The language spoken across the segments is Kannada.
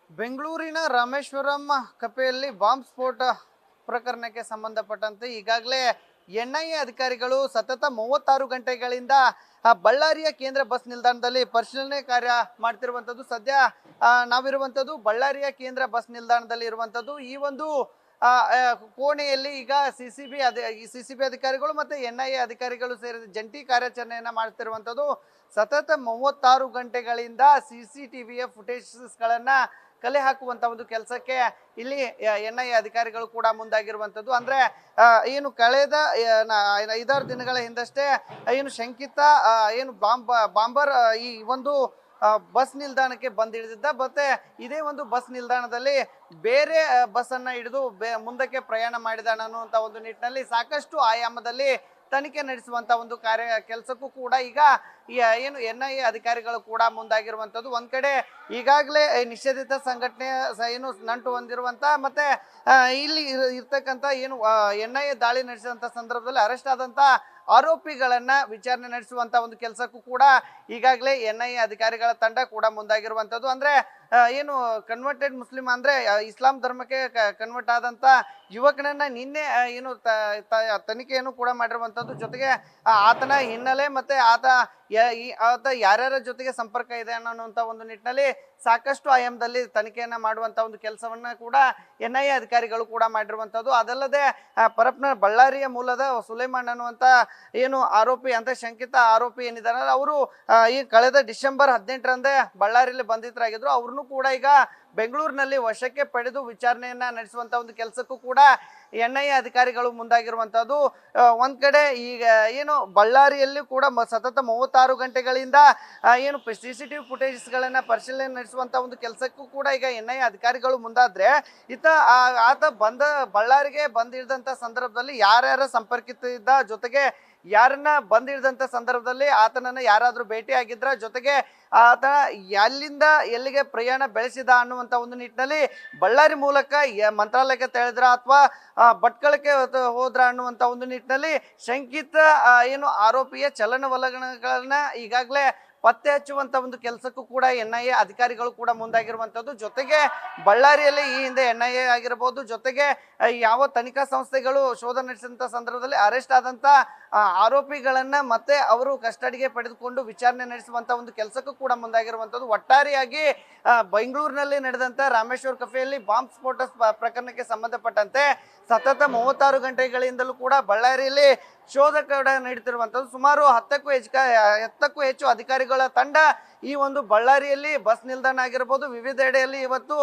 ಬೆಂಗಳೂರಿನ ರಾಮೇಶ್ವರಂ ಕಫೆಯಲ್ಲಿ ಬಾಂಬ್ ಸ್ಫೋಟ ಪ್ರಕರಣಕ್ಕೆ ಸಂಬಂಧಪಟ್ಟಂತೆ ಈಗಾಗಲೇ ಎನ್ಐಎ ಅಧಿಕಾರಿಗಳು ಸತತ 36 ಗಂಟೆಗಳಿಂದ ಬಳ್ಳಾರಿಯ ಕೇಂದ್ರ ಬಸ್ ನಿಲ್ದಾಣದಲ್ಲಿ ಪರಿಶೀಲನೆ ಕಾರ್ಯ ಮಾಡ್ತಿರುವಂಥದ್ದು. ಸದ್ಯ ನಾವಿರುವಂಥದ್ದು ಬಳ್ಳಾರಿಯ ಕೇಂದ್ರ ಬಸ್ ನಿಲ್ದಾಣದಲ್ಲಿ ಇರುವಂಥದ್ದು. ಈ ಒಂದು ಕೋಣೆಯಲ್ಲಿ ಈಗ ಸಿಸಿಬಿ ಅಧಿಕಾರಿಗಳು ಮತ್ತು ಎನ್ಐಎ ಅಧಿಕಾರಿಗಳು ಸೇರಿದ ಜಂಟಿ ಕಾರ್ಯಾಚರಣೆಯನ್ನು ಮಾಡ್ತಿರುವಂಥದ್ದು. ಸತತ 36 ಗಂಟೆಗಳಿಂದ CCTVಯ ಫುಟೇಜಸ್ಗಳನ್ನು ಕಲೆ ಹಾಕುವಂತ ಒಂದು ಕೆಲಸಕ್ಕೆ ಇಲ್ಲಿ ಎನ್ಐಎ ಅಧಿಕಾರಿಗಳು ಕೂಡ ಮುಂದಾಗಿರುವಂಥದ್ದು. ಅಂದ್ರೆ ಏನು ಕಳೆದ 5-6 ದಿನಗಳ ಹಿಂದಷ್ಟೇ ಏನು ಶಂಕಿತ ಏನು ಬಾಂಬರ್ ಈ ಒಂದು ಬಸ್ ನಿಲ್ದಾಣಕ್ಕೆ ಬಂದಿಳಿದಿದ್ದ. ಮತ್ತೆ ಇದೇ ಒಂದು ಬಸ್ ನಿಲ್ದಾಣದಲ್ಲಿ ಬೇರೆ ಬಸ್ ಅನ್ನ ಹಿಡಿದು ಮುಂದಕ್ಕೆ ಪ್ರಯಾಣ ಮಾಡಿದಾನ ಅನ್ನುವಂತ ಒಂದು ನಿಟ್ಟಿನಲ್ಲಿ ಸಾಕಷ್ಟು ಆಯಾಮದಲ್ಲಿ ತನಿಖೆ ನಡೆಸುವಂತ ಒಂದು ಕೆಲಸಕ್ಕೂ ಕೂಡ ಈಗ ಏನು ಎನ್ಐಎ ಅಧಿಕಾರಿಗಳು ಕೂಡ ಮುಂದಾಗಿರುವಂಥದ್ದು. ಒಂದ್ ಕಡೆ ಈಗಾಗಲೇ ನಿಷೇಧಿತ ಸಂಘಟನೆ ಏನು ನಂಟು ಹೊಂದಿರುವಂತ ಮತ್ತೆ ಇಲ್ಲಿ ಇರ್ತಕ್ಕಂಥ ಏನು ಎನ್ಐಎ ದಾಳಿ ನಡೆಸಿದಂತ ಸಂದರ್ಭದಲ್ಲಿ ಅರೆಸ್ಟ್ ಆದಂತ ಆರೋಪಿಗಳನ್ನ ವಿಚಾರಣೆ ನಡೆಸುವಂತ ಒಂದು ಕೆಲಸಕ್ಕೂ ಕೂಡ ಈಗಾಗಲೇ ಎನ್ಐಎ ಅಧಿಕಾರಿಗಳ ತಂಡ ಕೂಡ ಮುಂದಾಗಿರುವಂಥದ್ದು. ಅಂದ್ರೆ ಏನು ಕನ್ವರ್ಟೆಡ್ ಮುಸ್ಲಿಂ ಅಂದ್ರೆ ಇಸ್ಲಾಂ ಧರ್ಮಕ್ಕೆ ಕನ್ವರ್ಟ್ ಆದಂತ ಯುವಕನನ್ನ ನಿನ್ನೆ ಏನು ತನಿಖೆಯನ್ನು ಕೂಡ ಮಾಡಿರುವಂಥದ್ದು. ಜೊತೆಗೆ ಆತನ ಹಿನ್ನೆಲೆ ಮತ್ತೆ ಆತ ಯಾರ್ಯಾರ ಜೊತೆಗೆ ಸಂಪರ್ಕ ಇದೆ ಅನ್ನುವಂಥ ಒಂದು ನಿಟ್ಟಿನಲ್ಲಿ ಸಾಕಷ್ಟು ಆಯಾಮದಲ್ಲಿ ತನಿಖೆಯನ್ನ ಮಾಡುವಂತ ಒಂದು ಕೆಲಸವನ್ನ ಕೂಡ ಎನ್ಐಎ ಅಧಿಕಾರಿಗಳು ಕೂಡ ಮಾಡಿರುವಂಥದ್ದು. ಅದಲ್ಲದೆ ಪರಪ್ನ ಬಳ್ಳಾರಿಯ ಮೂಲದ ಸುಲೇಮಾನ್ ಅನ್ನುವಂತ ಏನು ಆರೋಪಿ ಅಂತ ಶಂಕಿತ ಆರೋಪಿ ಏನಿದ್ದಾರೆ ಅವರು ಈ ಕಳೆದ ಡಿಸೆಂಬರ್ 18ರಂದೇ ಬಳ್ಳಾರಿಯಲ್ಲಿ ಬಂಧಿತರಾಗಿದ್ರು. ಅವ್ರನ್ನು ಕೂಡ ಈಗ ಬೆಂಗಳೂರಿನಲ್ಲಿ ವಶಕ್ಕೆ ಪಡೆದು ವಿಚಾರಣೆಯನ್ನ ನಡೆಸುವಂತ ಒಂದು ಕೆಲಸಕ್ಕೂ ಕೂಡ ಎನ್ಐಎ ಅಧಿಕಾರಿಗಳು ಮುಂದಾಗಿರುವಂತದ್ದು. ಒಂದ್ ಕಡೆ ಈಗ ಏನು ಬಳ್ಳಾರಿಯಲ್ಲಿ ಕೂಡ ಸತತ 36 ಗಂಟೆಗಳಿಂದ ಏನು CCTV ಫುಟೇಜಸ್ಗಳನ್ನ ಪರಿಶೀಲನೆ ನಡೆಸುವಂತ ಒಂದು ಕೆಲಸಕ್ಕೂ ಕೂಡ ಈಗ ಎನ್ಐಎ ಅಧಿಕಾರಿಗಳು ಮುಂದಾದ್ರೆ ಆತ ಬಳ್ಳಾರಿಗೆ ಬಂದಿಳಿದಂತ ಸಂದರ್ಭದಲ್ಲಿ ಯಾರ್ಯಾರ ಸಂಪರ್ಕಿತ ಇದ್ದ, ಜೊತೆಗೆ ಯಾರನ್ನ ಬಂದಿಳಿದಂತ ಸಂದರ್ಭದಲ್ಲಿ ಆತನನ್ನ ಯಾರಾದ್ರೂ ಭೇಟಿ ಆಗಿದ್ರ, ಜೊತೆಗೆ ಆತ ಎಲ್ಲಿಂದ ಎಲ್ಲಿಗೆ ಪ್ರಯಾಣ ಬೆಳೆಸಿದ ಅನ್ನುವಂತ ಒಂದು ನಿಟ್ಟಿನಲ್ಲಿ ಬಳ್ಳಾರಿ ಮೂಲಕ ಮಂತ್ರಾಲಯಕ್ಕೆ ತೆರಳಿದ್ರ ಅಥವಾ ಭಟ್ಕಳಕ್ಕೆ ಹೋದ್ರ ಅನ್ನುವಂತ ಒಂದು ನಿಟ್ಟಿನಲ್ಲಿ ಶಂಕಿತ ಏನು ಆರೋಪಿಯ ಚಲನವಲನಗಳನ್ನ ಈಗಾಗಲೇ ಪತ್ತೆ ಹಚ್ಚುವಂತ ಒಂದು ಕೆಲಸಕ್ಕೂ ಕೂಡ ಎನ್ಐಎ ಅಧಿಕಾರಿಗಳು ಕೂಡ ಮುಂದಾಗಿರುವಂತದ್ದು. ಜೊತೆಗೆ ಬಳ್ಳಾರಿಯಲ್ಲಿ ಈ ಹಿಂದೆ ಎನ್ಐಎ ಆಗಿರಬಹುದು, ಜೊತೆಗೆ ಯಾವ ತನಿಖಾ ಸಂಸ್ಥೆಗಳು ಶೋಧ ನಡೆಸಿದಂತ ಸಂದರ್ಭದಲ್ಲಿ ಅರೆಸ್ಟ್ ಆದಂತ ಆರೋಪಿಗಳನ್ನ ಮತ್ತೆ ಅವರು ಕಸ್ಟಡಿಗೆ ಪಡೆದುಕೊಂಡು ವಿಚಾರಣೆ ನಡೆಸುವಂತ ಒಂದು ಕೆಲಸಕ್ಕೂ ಕೂಡ ಮುಂದಾಗಿರುವಂತದ್ದು. ಒಟ್ಟಾರೆಯಾಗಿ ಬೆಂಗಳೂರಿನಲ್ಲಿ ನಡೆದಂತ ರಾಮೇಶ್ವರ ಕಫೆಯಲ್ಲಿ ಬಾಂಬ್ ಸ್ಫೋಟ ಪ್ರಕರಣಕ್ಕೆ ಸಂಬಂಧಪಟ್ಟಂತೆ ಸತತ 36 ಗಂಟೆಗಳಿಂದಲೂ ಕೂಡ ಬಳ್ಳಾರಿಯಲ್ಲಿ ಶೋಧ ಕೂಡ ನೀಡುತ್ತಿರುವಂತದ್ದು. ಸುಮಾರು 10ಕ್ಕೂ ಹೆಚ್ಚು ಅಧಿಕಾರಿಗಳ ತಂಡ ಈ ಒಂದು ಬಳ್ಳಾರಿಯಲ್ಲಿ ಬಸ್ ನಿಲ್ದಾಣ ಆಗಿರಬಹುದು ವಿವಿಧೆಡೆಯಲ್ಲಿ ಇವತ್ತು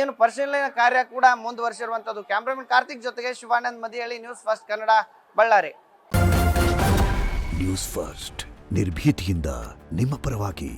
ಏನು ಪರಿಶೀಲನೆ ಕಾರ್ಯ ಕೂಡ ಮುಂದುವರಿಸಿರುವಂತದ್ದು. ಕ್ಯಾಮ್ರಾಮನ್ ಕಾರ್ತಿಕ್ ಜೊತೆಗೆ Shivanand Madihalli, news first Kannada, Ballari. News first ನಿರ್ಭೀತಿಯಿಂದ ನಿಮ್ಮ ಪರವಾಗಿ.